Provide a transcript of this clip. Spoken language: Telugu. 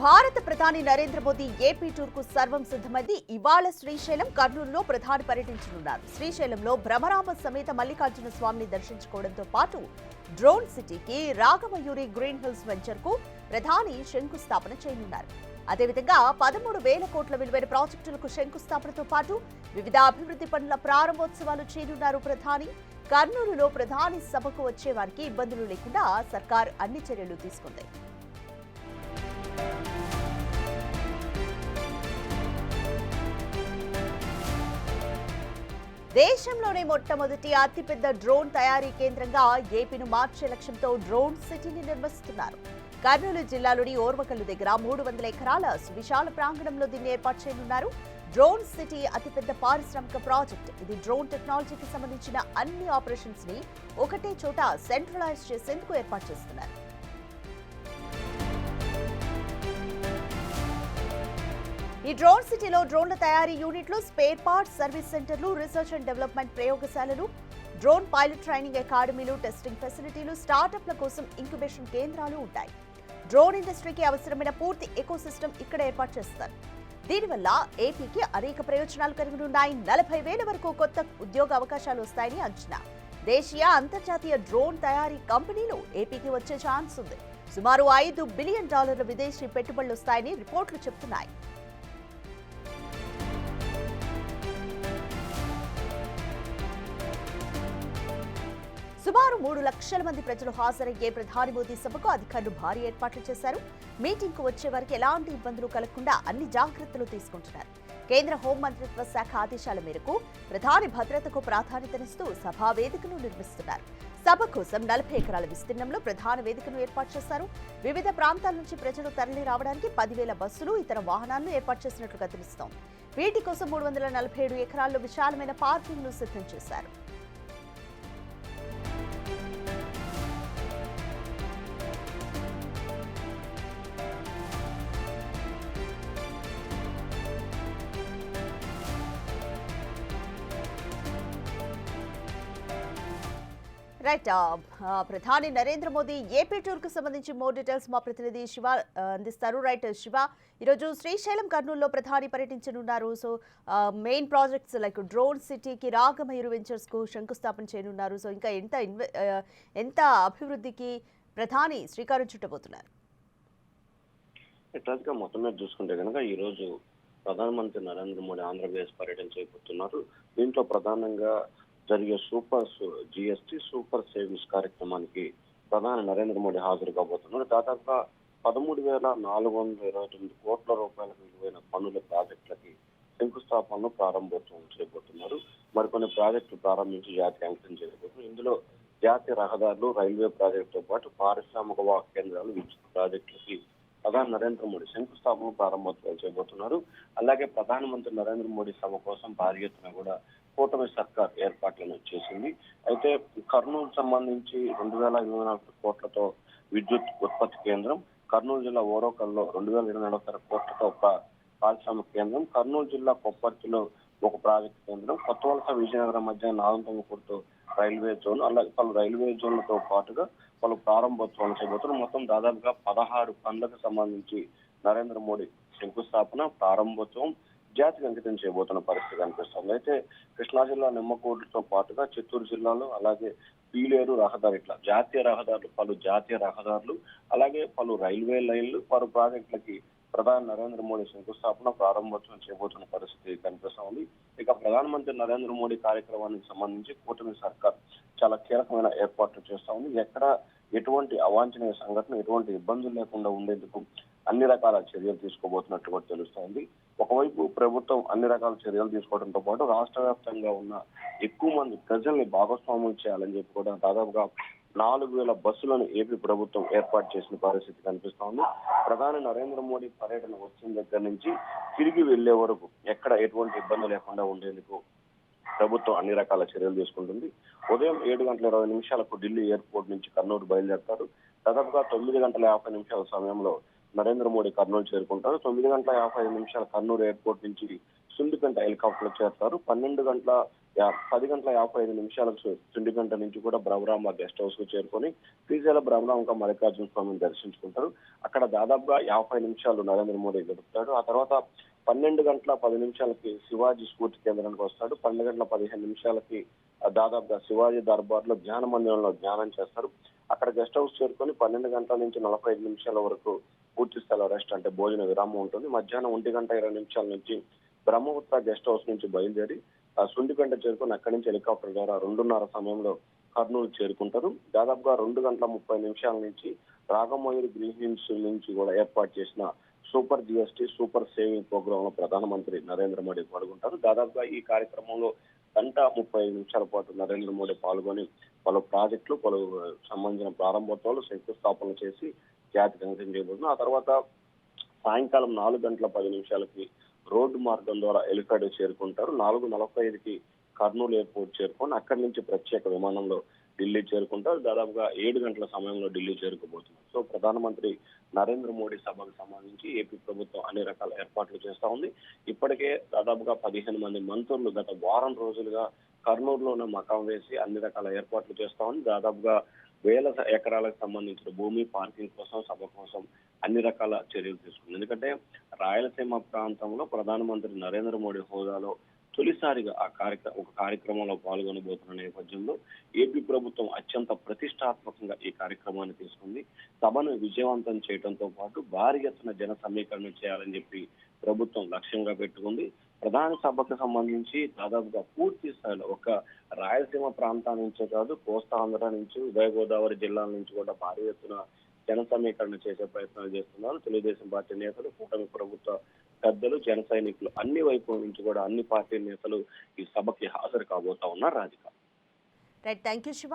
భారత ప్రధాని నరేంద్ర మోదీ ఏపీ టూర్కు సర్వం సిద్ధమైంది. ఇవాళ శ్రీశైలం, కర్నూలులో ప్రధాని పర్యటించనున్నారు. శ్రీశైలంలో భ్రమరామ సమేత మల్లికార్జున స్వామిని దర్శించుకోవడంతో పాటు డ్రోన్ సిటీకి రాగమయూరి గ్రీన్ హిల్స్ వెంచర్ కు ప్రధాని శంకుస్థాపన చేయనున్నారు. అదేవిధంగా 13,000 కోట్ల విలువైన ప్రాజెక్టులకు శంకుస్థాపనతో పాటు వివిధ అభివృద్ధి పనుల ప్రారంభోత్సవాలు చేయనున్నారు ప్రధాని. కర్నూలులో ప్రధాని సభకు వచ్చే వారికి ఇబ్బందులు లేకుండా సర్కార్ అన్ని చర్యలు తీసుకుంది. దేశంలోనే మొట్టమొదటి అతిపెద్ద డ్రోన్ తయారీ కేంద్రంగా ఏపీను మార్చే లక్ష్యంతో డ్రోన్ సిటీని నిర్మిస్తున్నారు. కర్నూలు జిల్లాలోని ఓర్వకల్లు దగ్గర 300 ఎకరాల సువిశాల ప్రాంగణంలో దీన్ని ఏర్పాటు చేయనున్నారు. డ్రోన్ సిటీ అతిపెద్ద పారిశ్రామిక ప్రాజెక్ట్. ఇది డ్రోన్ టెక్నాలజీకి సంబంధించిన అన్ని ఆపరేషన్స్ ని ఒకటే చోట సెంట్రలైజ్ చేసేందుకు ఏర్పాటు చేస్తున్నారు. ఈ డ్రోన్ సిటీలో డ్రోన్ల తయారీ యూనిట్లు, స్పేర్ పార్ట్స్, సర్వీస్ సెంటర్లు, రీసెర్చ్ అండ్ డెవలప్మెంట్ ప్రయోగశాలలు, డ్రోన్ పైలట్ ట్రైనింగ్ అకాడమీలు, టెస్టింగ్ ఫెసిలిటీలు, స్టార్టప్ల కోసం ఇంక్యుబేషన్ కేంద్రాలు ఉంటాయి. డ్రోన్ ఇండస్ట్రీకి అవసరమైన పూర్తి ఎకోసిస్టమ్ ఇక్కడ ఏర్పాటు చేస్తారు. దీనివల్ల ఏపీకి అనేక ప్రయోజనాలు కలుగునున్నాయి. 40,000 వరకు కొత్త ఉద్యోగ అవకాశాలు వస్తాయని అంచనా. దేశీయ, అంతర్జాతీయ డ్రోన్ తయారీ కంపెనీలు ఏపీకి వచ్చే ఛాన్స్ ఉంది. సుమారు $5 బిలియన్ విదేశీ పెట్టుబడులు వస్తాయని రిపోర్టులు చెబుతున్నాయి. సుమారు 3 లక్షల మంది ప్రజలు హాజరయ్యే ప్రధాని మోదీ సభకు అధికారులు భారీ ఏర్పాట్లు చేశారు. మీటింగ్ కు వచ్చే వారికి ఎలాంటి ఇబ్బందులు కలగకుండా అన్ని జాగ్రత్తలు తీసుకుంటున్నారు. కేంద్ర హోంమంత్రిత్వ శాఖ ఆదేశాల మేరకు ప్రధాని భద్రతకు ప్రాధాన్యతనిస్తూ సభా వేదికను నిర్మిస్తున్నారు. సభ కోసం 40 ఎకరాల విస్తీర్ణంలో ప్రధాన వేదికను ఏర్పాటు చేశారు. వివిధ ప్రాంతాల నుంచి ప్రజలు తరలి రావడానికి 10,000 బస్సులు, ఇతర వాహనాలను ఏర్పాటు చేసినట్లుగా తెలుస్తోంది. వీటి కోసం 347 ఎకరాల్లో విశాలమైన పార్కింగ్ ను సిద్ధం చేశారు. రైట్, ప్రధాని నరేంద్ర మోదీ ఏపీ టూర్ కు సంబంధించి మోర్ డీటెయిల్స్ మా ప్రతినిధి శివ అందిస్తారు. రైట్ శివ, ఈరోజు శ్రీశైలం, కర్నూలులో ప్రధాని పర్యటించనున్నారు. So main projects like drone సిటీకి, రాగమయూరి వెంచర్స్ కు శంకుస్థాపన చేయనున్నారు. సో ఇంకా ఎంత అభివృద్ధికి ప్రధాని శ్రీకారం చుట్టబోతున్నారు? మొత్తం మీద చూసుకుంటే కనుక ఈ రోజు ప్రధానమంత్రి నరేంద్ర మోడీ ఆంధ్రప్రదేశ్ పర్యటన చేయబోతున్నారు. దీంట్లో ప్రధానంగా జరిగే జిఎస్టీ సూపర్ సేవింగ్స్ కార్యక్రమానికి ప్రధాని నరేంద్ర మోడీ హాజరు కాబోతున్నారు. దాదాపుగా 13,429 కోట్ల రూపాయలకు విలువైన పన్నుల ప్రాజెక్టులకి శంకుస్థాపనను ప్రారంభోత్సవం చేయబోతున్నారు. మరికొన్ని ప్రాజెక్టులు ప్రారంభించి జాతీయ అంకితం చేయబోతున్నారు. ఇందులో జాతీయ రహదారులు, రైల్వే ప్రాజెక్టుతో పాటు పారిశ్రామిక వాహక కేంద్రాలు, విద్యుత్ ప్రాజెక్టులకి ప్రధాని నరేంద్ర మోడీ శంకుస్థాపన ప్రారంభోత్సవం చేయబోతున్నారు. అలాగే ప్రధానమంత్రి నరేంద్ర మోడీ సభ కోసం భారీ ఎత్తున కూడా కూటమి సర్కార్ ఏర్పాట్లను చేసింది. అయితే కర్నూలు సంబంధించి 2,024 కోట్లతో విద్యుత్ ఉత్పత్తి కేంద్రం, కర్నూలు జిల్లా ఓరోకల్లో 2,024 కోట్లతో ఒక పారిశ్రామిక కేంద్రం, కర్నూలు జిల్లా కొప్పర్తిలో ఒక ప్రాజెక్టు కేంద్రం, కొత్తవలస విజయనగరం మధ్య నాగంతమ్మకూరుతో రైల్వే జోన్, అలాగే పలు రైల్వే జోన్లతో పాటుగా పలు ప్రారంభోత్సవాలు చేయబోతున్నారు. మొత్తం దాదాపుగా 16 పనులకు సంబంధించి నరేంద్ర మోడీ శంకుస్థాపన, ప్రారంభోత్సవం, జాతికి అంకితం చేయబోతున్న పరిస్థితి కనిపిస్తుంది. అయితే కృష్ణా జిల్లా నిమ్మకూరుతో పాటుగా చిత్తూరు జిల్లాలో, అలాగే పీలేరు రహదారి, ఇట్లా జాతీయ రహదారులు, పలు జాతీయ రహదారులు, అలాగే పలు రైల్వే లైన్లు, పలు ప్రాజెక్టులకి ప్రధాని నరేంద్ర మోడీ శంకుస్థాపన, ప్రారంభోత్సవం చేయబోతున్న పరిస్థితి కనిపిస్తోంది. ఇక ప్రధానమంత్రి నరేంద్ర మోడీ కార్యక్రమానికి సంబంధించి కూటమి సర్కార్ చాలా కీలకమైన ఏర్పాట్లు చేస్తా ఉంది. ఎక్కడ ఎటువంటి అవాంఛనీయ సంఘటన, ఎటువంటి ఇబ్బందులు లేకుండా ఉండేందుకు అన్ని రకాల చర్యలు తీసుకోబోతున్నట్టు కూడా తెలుస్తోంది. ఒకవైపు ప్రభుత్వం అన్ని రకాల చర్యలు తీసుకోవడంతో పాటు రాష్ట్ర వ్యాప్తంగా ఉన్న ఎక్కువ మంది ప్రజల్ని భాగస్వామ్యం చేయాలని చెప్పి కూడా దాదాపుగా 4,000 బస్సులను ఏపీ ప్రభుత్వం ఏర్పాటు చేసిన పరిస్థితి కనిపిస్తోంది. ప్రధాని నరేంద్ర మోడీ పర్యటన వచ్చిన దగ్గర నుంచి తిరిగి వెళ్లే వరకు ఎక్కడ ఎటువంటి ఇబ్బంది లేకుండా ఉండేందుకు ప్రభుత్వం అన్ని రకాల చర్యలు తీసుకుంటుంది. ఉదయం 7:20 ఢిల్లీ ఎయిర్పోర్ట్ నుంచి కర్నూలు బయలుదేరతారు. దాదాపుగా 9:50 సమయంలో నరేంద్ర మోడీ కర్నూలు చేరుకుంటారు. 9:55 కర్నూలు ఎయిర్పోర్ట్ నుంచి సుందిపేట హెలికాప్టర్ చేస్తారు. 12 10:55 చుండిగంట నుంచి కూడా బ్రహ్మరాంబ గెస్ట్ హౌస్ కు చేరుకొని శ్రీశైల బ్రహ్మరాంబ మల్లికార్జున స్వామిని దర్శించుకుంటారు. అక్కడ దాదాపుగా 50 నిమిషాలు నరేంద్ర మోడీ గడుపుతాడు. ఆ తర్వాత 12:10 శివాజీ స్ఫూర్తి కేంద్రానికి వస్తాడు. 12:15 దాదాపుగా శివాజీ దర్బార్ లో ధ్యాన మందిరంలో ధ్యానం చేస్తారు. అక్కడ గెస్ట్ హౌస్ చేరుకొని 12 గంటల నుంచి 45 నిమిషాల వరకు పూర్తి స్థాయిలో రెస్ట్ అంటే భోజన విరామం ఉంటుంది. మధ్యాహ్నం 1:20 నుంచి బ్రహ్మపుత్ర గెస్ట్ హౌస్ నుంచి బయలుదేరి సుండిపేట చేరుకొని అక్కడి నుంచి హెలికాప్టర్ ద్వారా 2:30 సమయంలో కర్నూలు చేరుకుంటారు. దాదాపుగా 2:30 నుంచి రాగమయూరి గ్రీన్ నుంచి కూడా ఏర్పాటు చేసిన super GST super saving program లో ప్రధానమంత్రి నరేంద్ర మోడీ పాల్గొంటారు. దాదాపుగా ఈ కార్యక్రమంలో 1:35 పాటు నరేంద్ర మోడీ పాల్గొని పలు ప్రాజెక్టులు పలు సంబంధించిన ప్రారంభోత్సవాలు శంకుస్థాపనలు చేసి జాతికి అంకితం చేయబోతున్నారు. ఆ తర్వాత సాయంకాలం 4:10 రోడ్డు మార్గం ద్వారా ఎలిఫాడ్ చేరుకుంటారు. 4:45 కర్నూలు ఎయిర్పోర్ట్ చేరుకొని అక్కడి నుంచి ప్రత్యేక విమానంలో ఢిల్లీ చేరుకుంటారు. దాదాపుగా 7 గంటల సమయంలో ఢిల్లీ చేరుకోబోతున్నారు. సో ప్రధానమంత్రి నరేంద్ర మోడీ సభకు సంబంధించి ఏపీ ప్రభుత్వం అన్ని రకాల ఏర్పాట్లు చేస్తా ఉంది. ఇప్పటికే దాదాపుగా 15 మంది మంత్రులు గత వారం రోజులుగా కర్నూలులోనే మకాం వేసి అన్ని రకాల ఏర్పాట్లు చేస్తా ఉంది. దాదాపుగా వేల ఎకరాలకు సంబంధించిన భూమి పార్కింగ్ కోసం సభ కోసం అన్ని రకాల చర్యలు తీసుకుంది. ఎందుకంటే రాయలసీమ ప్రాంతంలో ప్రధానమంత్రి నరేంద్ర మోడీ హోదాలో తొలిసారిగా ఒక కార్యక్రమంలో పాల్గొనబోతున్న నేపథ్యంలో ఏపీ ప్రభుత్వం అత్యంత ప్రతిష్టాత్మకంగా ఈ కార్యక్రమాన్ని తీసుకుంది. సభను విజయవంతం చేయడంతో పాటు భారీ ఎత్తున జన సమీకరణ చేయాలని చెప్పి ప్రభుత్వం లక్ష్యంగా పెట్టుకుంది. ప్రధాన సభకు సంబంధించి దాదాపుగా పూర్తి స్థాయిలో ఒక రాయలసీమ ప్రాంతం నుంచే కాదు కోస్తాంధ్ర నుంచి ఉభయ గోదావరి జిల్లాల నుంచి కూడా భారీ ఎత్తున జన సమీకరణ చేసే ప్రయత్నాలు చేస్తున్నారు. తెలుగుదేశం పార్టీ నేతలు, కూటమి ప్రభుత్వ పెద్దలు, జన సైనికులు అన్ని వైపుల నుంచి కూడా అన్ని పార్టీ నేతలు ఈ సభకి హాజరు కాబోతా ఉన్నారు. Radhika. Right, thank you Shiva.